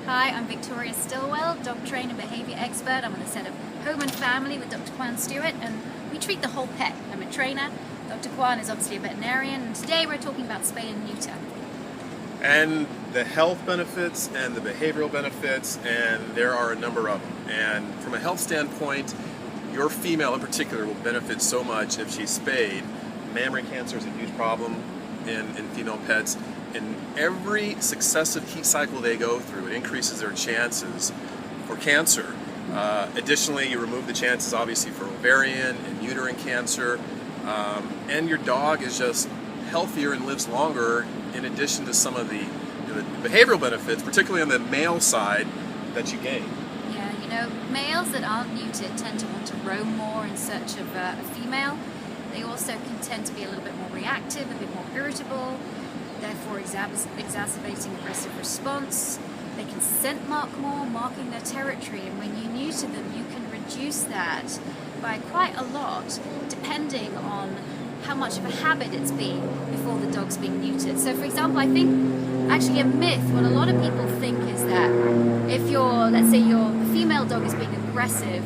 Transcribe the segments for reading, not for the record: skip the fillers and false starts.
Hi, I'm Victoria Stillwell, dog trainer and behaviour expert. I'm on the set of Home and Family with Dr. Kwane Stewart, and we treat the whole pet. I'm a trainer. Dr. Kwane is obviously a veterinarian, and today we're talking about spay and neuter. And the health benefits and the behavioral benefits, and there are a number of them. And from a health standpoint, your female in particular will benefit so much if she's spayed. Mammary cancer is a huge problem in female pets. In every successive heat cycle they go through, it increases their chances for cancer. Additionally, you remove the chances obviously for ovarian and uterine cancer, and your dog is just healthier and lives longer, in addition to some of the behavioral benefits, particularly on the male side, that you gain. Yeah, males that aren't neutered tend to want to roam more in search of a female. They also can tend to be a little bit more reactive, a bit more irritable, therefore exacerbating aggressive response. They can scent mark more, marking their territory, and when you neuter them, you can reduce that by quite a lot, depending on how much of a habit it's been before the dog's being neutered. So for example, I think actually a myth, what a lot of people think is that if let's say the female dog is being aggressive,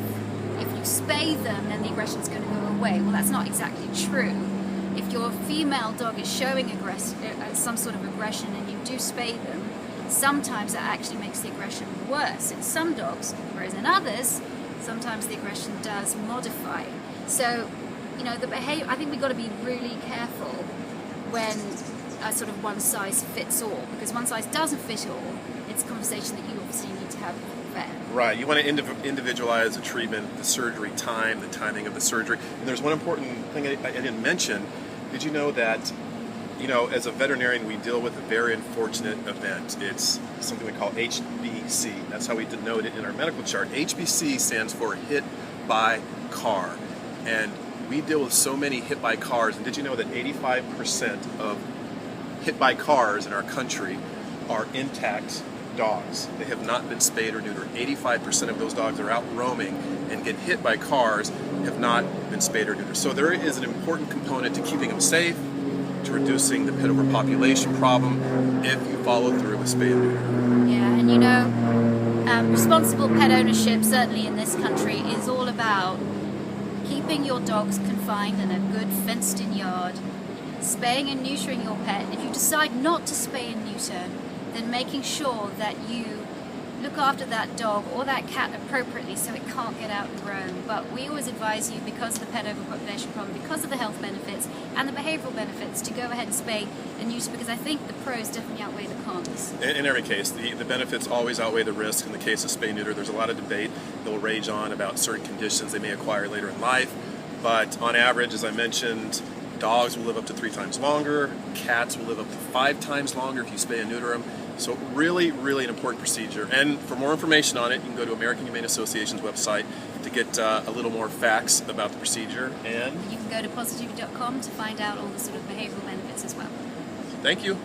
if you spay them, then the aggression is going to go away. Well, that's not exactly true. If your female dog is showing some sort of aggression and you do spay them, sometimes that actually makes the aggression worse in some dogs, whereas in others, sometimes the aggression does modify. So, the behavior, I think we've got to be really careful when a sort of one size fits all, because one size doesn't fit all. It's a conversation that you obviously need to have with the vet. Right, you want to individualize the treatment, the surgery time, the timing of the surgery. And there's one important thing I didn't mention. Did you know that, as a veterinarian, we deal with a very unfortunate event. It's something we call HBC. That's how we denote it in our medical chart. HBC stands for hit by car. And we deal with so many hit by cars. And did you know that 85% of hit by cars in our country are intact dogs? They have not been spayed or neutered. 85% of those dogs that are out roaming and get hit by cars have not been spayed or neutered. So there is an important component to keeping them safe, to reducing the pet overpopulation problem, if you follow through with spay and neuter. Yeah, and responsible pet ownership, certainly in this country, is all about keeping your dogs confined in a good fenced-in yard, spaying and neutering your pet. If you decide not to spay and neuter, then making sure that you look after that dog or that cat appropriately so it can't get out and roam. But we always advise you, because of the pet overpopulation problem, because of the health benefits and the behavioural benefits, to go ahead and spay and neuter, because I think the pros definitely outweigh the cons. In every case, the benefits always outweigh the risk. In the case of spay and neuter, there's a lot of debate that will rage on about certain conditions they may acquire later in life. But on average, as I mentioned, dogs will live up to 3 times longer. Cats will live up to 5 times longer if you spay and neuter them. So really, really an important procedure. And for more information on it, you can go to American Humane Association's website to get a little more facts about the procedure. And you can go to positivity.com to find out all the sort of behavioral benefits as well. Thank you.